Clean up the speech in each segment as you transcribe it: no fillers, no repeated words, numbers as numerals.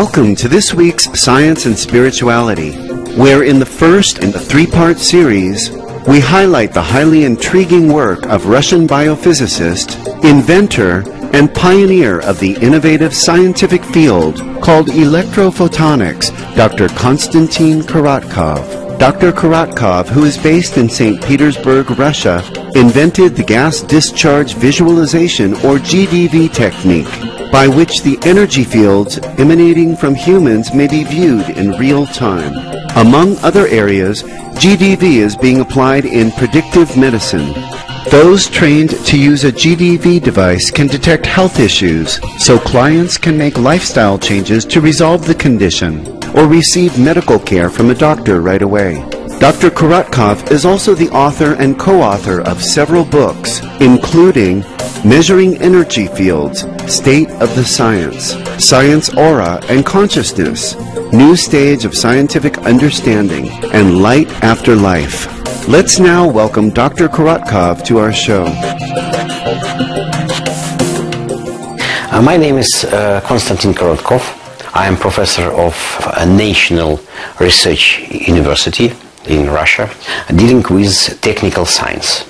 Welcome to this week's Science and Spirituality, where in the first in the three-part series, we highlight the highly intriguing work of Russian biophysicist, inventor, and pioneer of the innovative scientific field called electrophotonics, Dr. Konstantin Korotkov. Dr. Korotkov, who is based in St. Petersburg, Russia, invented the gas discharge visualization or GDV technique, by which the energy fields emanating from humans may be viewed in real time. Among other areas, GDV is being applied in predictive medicine. Those trained to use a GDV device can detect health issues, so clients can make lifestyle changes to resolve the condition, or receive medical care from a doctor right away. Dr. Korotkov is also the author and co-author of several books, including Measuring Energy Fields, State of the Science, Science Aura and Consciousness, New Stage of Scientific Understanding, and Light After Life. Let's now welcome Dr. Korotkov to our show. My name is Konstantin Korotkov. I am professor of a national research university in Russia, dealing with technical science.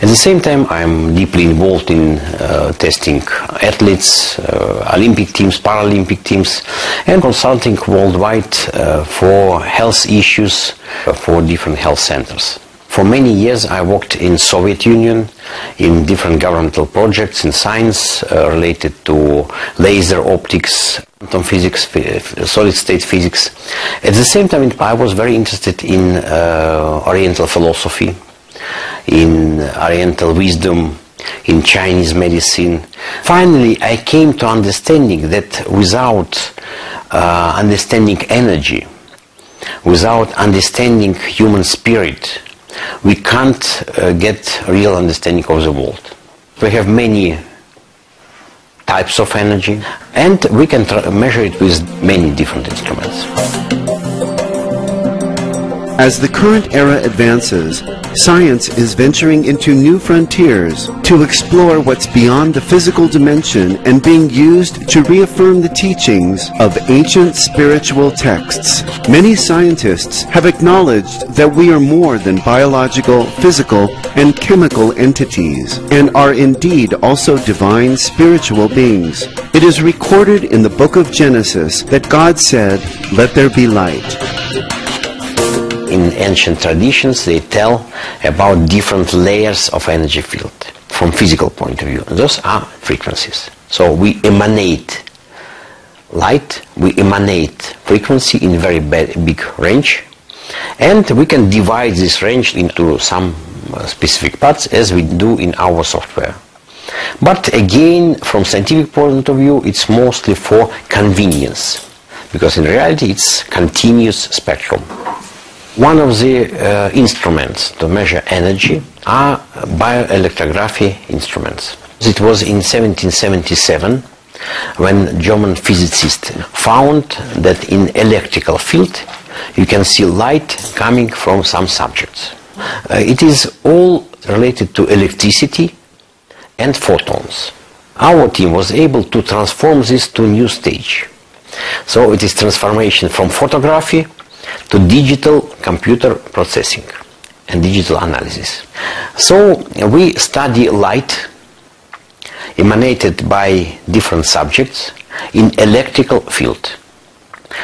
At the same time, I am deeply involved in testing athletes, Olympic teams, Paralympic teams, and consulting worldwide for health issues for different health centers. For many years, I worked in Soviet Union in different governmental projects in science related to laser optics, quantum physics, solid-state physics. At the same time, I was very interested in Oriental philosophy, in Oriental wisdom, in Chinese medicine. Finally, I came to understanding that without understanding energy, without understanding human spirit, we can't get real understanding of the world. We have many types of energy, and we can measure it with many different instruments. As the current era advances, science is venturing into new frontiers to explore what's beyond the physical dimension and being used to reaffirm the teachings of ancient spiritual texts. Many scientists have acknowledged that we are more than biological, physical, and chemical entities, and are indeed also divine spiritual beings. It is recorded in the book of Genesis that God said, "Let there be light." In ancient traditions, they tell about different layers of energy field from physical point of view. Those are frequencies. So we emanate light, we emanate frequency in very big range, and we can divide this range into some specific parts as we do in our software. But again, from scientific point of view, it's mostly for convenience, because in reality it's continuous spectrum. One of the instruments to measure energy are bioelectrography instruments. It was in 1777 when German physicists found that in electrical field you can see light coming from some subjects. It is all related to electricity and photons. Our team was able to transform this to a new stage. So it is transformation from photography to digital computer processing and digital analysis. So we study light emanated by different subjects in electrical field.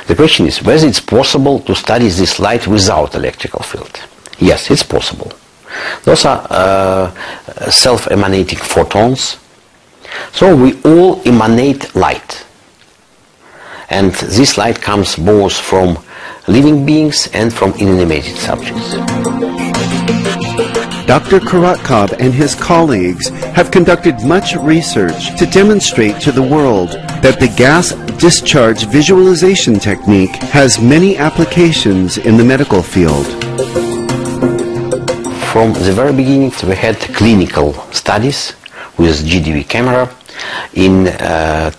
The question is whether it's possible to study this light without electrical field. Yes, it's possible. Those are self-emanating photons. So we all emanate light. And this light comes both from living beings and from inanimated subjects. Dr. Korotkov and his colleagues have conducted much research to demonstrate to the world that the gas discharge visualization technique has many applications in the medical field. From the very beginning, we had clinical studies with GDV camera in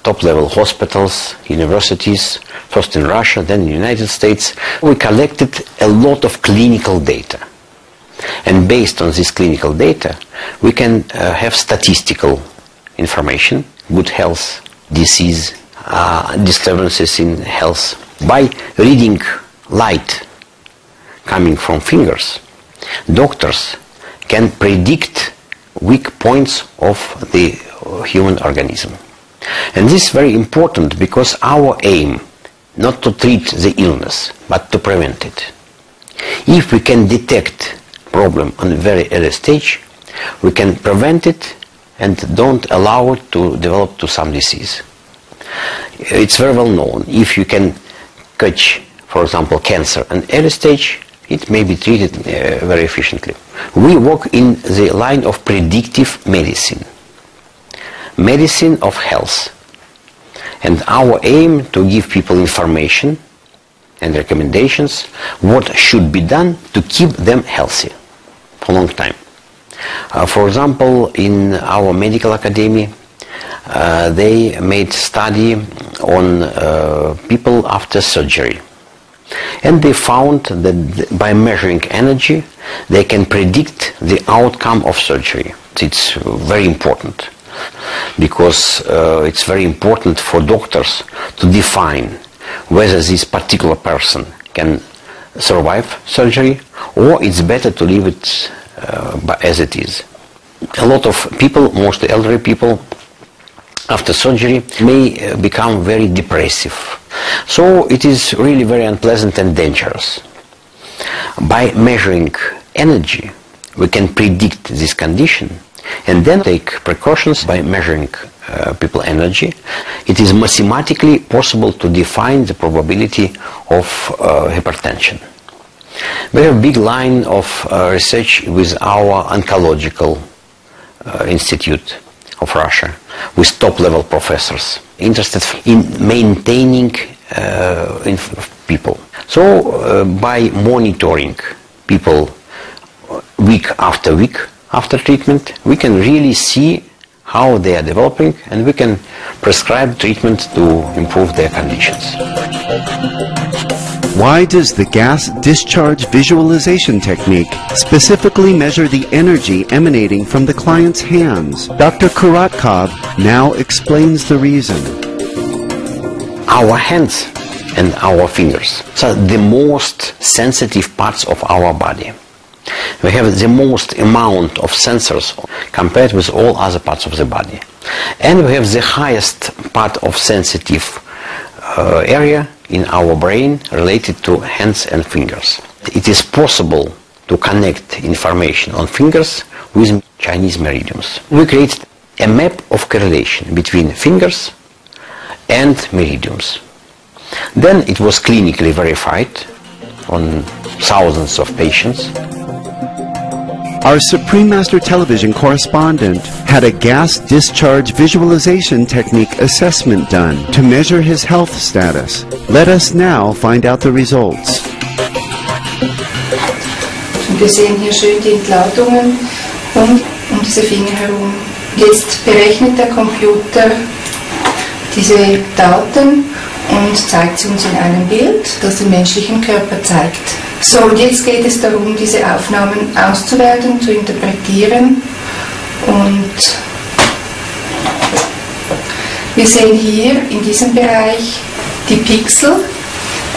top-level hospitals, universities, first in Russia, then in the United States. We collected a lot of clinical data. And based on this clinical data, we can have statistical information, good health, disease, disturbances in health. By reading light coming from fingers, doctors can predict weak points of the human organism. And this is very important because our aim not to treat the illness but to prevent it. If we can detect problem on a very early stage, we can prevent it and don't allow it to develop to some disease. It's very well known. If you can catch, for example, cancer at an early stage, it may be treated very efficiently. We work in the line of predictive medicine, medicine of health. And our aim to give people information and recommendations what should be done to keep them healthy for a long time. For example, in our medical academy, they made study on people after surgery. And they found that by measuring energy, they can predict the outcome of surgery. It's very important because it's very important for doctors to define whether this particular person can survive surgery or it's better to leave it as it is. A lot of people, mostly elderly people, after surgery may become very depressive. So it is really very unpleasant and dangerous. By measuring energy, we can predict this condition and then take precautions by measuring people energy. It is mathematically possible to define the probability of hypertension. We have a big line of research with our oncological institute of Russia, with top-level professors interested in maintaining people. So by monitoring people week after treatment, we can really see how they are developing and we can prescribe treatment to improve their conditions. Why does the gas discharge visualization technique specifically measure the energy emanating from the client's hands? Dr. Korotkov now explains the reason. Our hands and our fingers are the most sensitive parts of our body. We have the most amount of sensors compared with all other parts of the body. And we have the highest part of sensitive area in our brain related to hands and fingers. It is possible to connect information on fingers with Chinese meridians. We created a map of correlation between fingers and meridians. Then it was clinically verified on thousands of patients. Our Supreme Master Television correspondent had a gas discharge visualization technique assessment done to measure his health status. Let us now find out the results. Wir sehen hier schön die Entladungen um diese Finger herum. Jetzt berechnet der Computer diese Daten und zeigt sie uns in einem Bild, das den menschlichen Körper zeigt. So, und jetzt geht es darum, diese Aufnahmen auszuwerten, zu interpretieren. Und wir sehen hier in diesem Bereich die Pixel.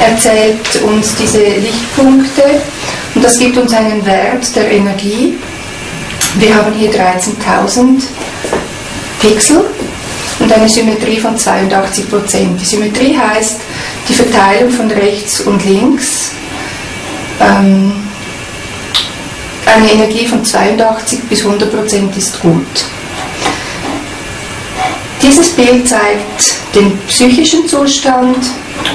Er zählt uns diese Lichtpunkte und das gibt uns einen Wert der Energie. Wir haben hier 13.000 Pixel und eine Symmetrie von 82%. Die Symmetrie heißt die Verteilung von rechts und links. Eine Energie von 82 bis 100% ist gut. Dieses Bild zeigt den psychischen Zustand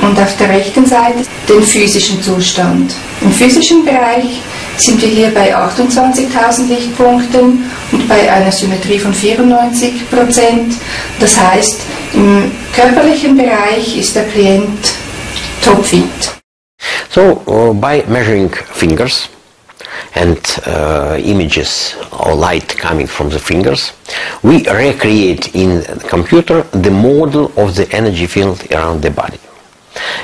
und auf der rechten Seite den physischen Zustand. Im physischen Bereich sind wir hier bei 28.000 Lichtpunkten und bei einer Symmetrie von 94%. Das heißt, im körperlichen Bereich ist der Klient topfit. So, by measuring fingers and images or light coming from the fingers, we recreate in the computer the model of the energy field around the body.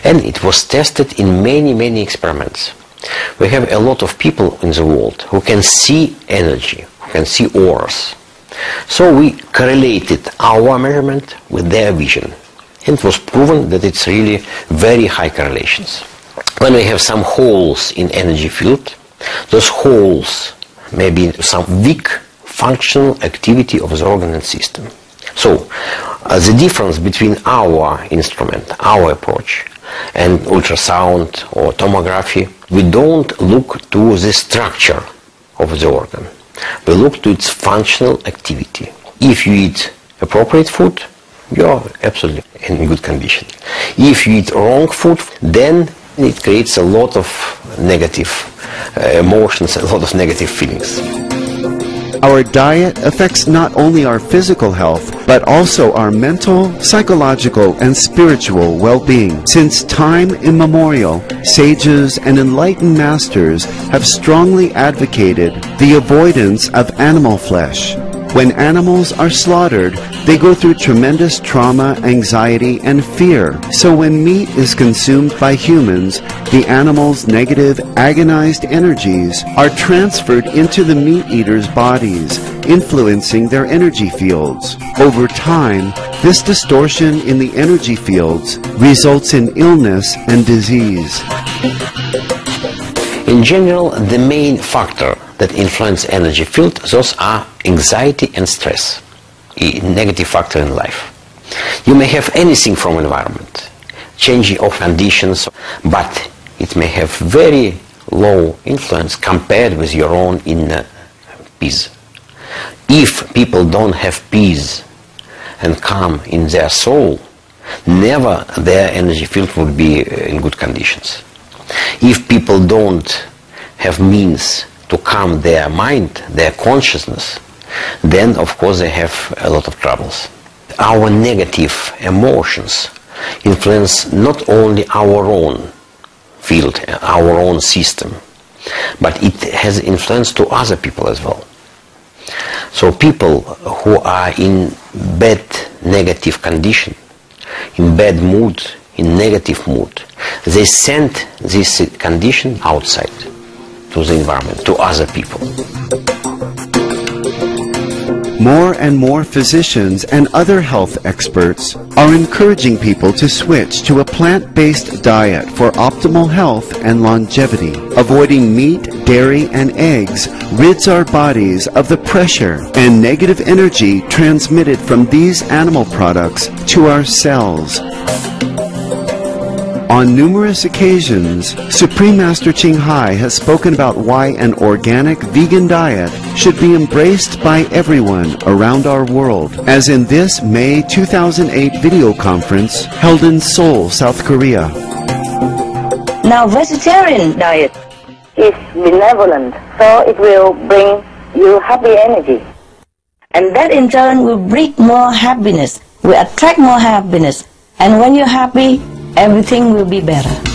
And it was tested in many experiments. We have a lot of people in the world who can see energy, who can see auras. So we correlated our measurement with their vision. And it was proven that it's really very high correlations. When we have some holes in energy field, those holes may be some weak functional activity of the organ and system. So the difference between our instrument, our approach, and ultrasound or tomography, we don't look to the structure of the organ. We look to its functional activity. If you eat appropriate food, you're absolutely in good condition. If you eat wrong food, then it creates a lot of negative emotions, a lot of negative feelings. Our diet affects not only our physical health, but also our mental, psychological, and spiritual well-being. Since time immemorial, sages and enlightened masters have strongly advocated the avoidance of animal flesh. When animals are slaughtered, they go through tremendous trauma, anxiety, and fear. So when meat is consumed by humans, the animal's negative, agonized energies are transferred into the meat eaters' bodies, influencing their energy fields. Over time, this distortion in the energy fields results in illness and disease. In general, the main factor that influence energy field, those are anxiety and stress, a negative factor in life. You may have anything from environment, changing of conditions, but it may have very low influence compared with your own inner peace. If people don't have peace and calm in their soul, never their energy field would be in good conditions. If people don't have means to calm their mind, their consciousness, then of course they have a lot of troubles. Our negative emotions influence not only our own field, our own system, but it has influence to other people as well. So people who are in bad negative condition, in bad mood, in negative mood, they send this condition outside, to the environment, to other people. More and more physicians and other health experts are encouraging people to switch to a plant-based diet for optimal health and longevity. Avoiding meat, dairy, and eggs rids our bodies of the pressure and negative energy transmitted from these animal products to our cells. On numerous occasions, Supreme Master Ching Hai has spoken about why an organic vegan diet should be embraced by everyone around our world, as in this May 2008 video conference held in Seoul, South Korea. Now, vegetarian diet is benevolent, so it will bring you happy energy. And that in turn will bring more happiness, will attract more happiness. And when you're happy, everything will be better.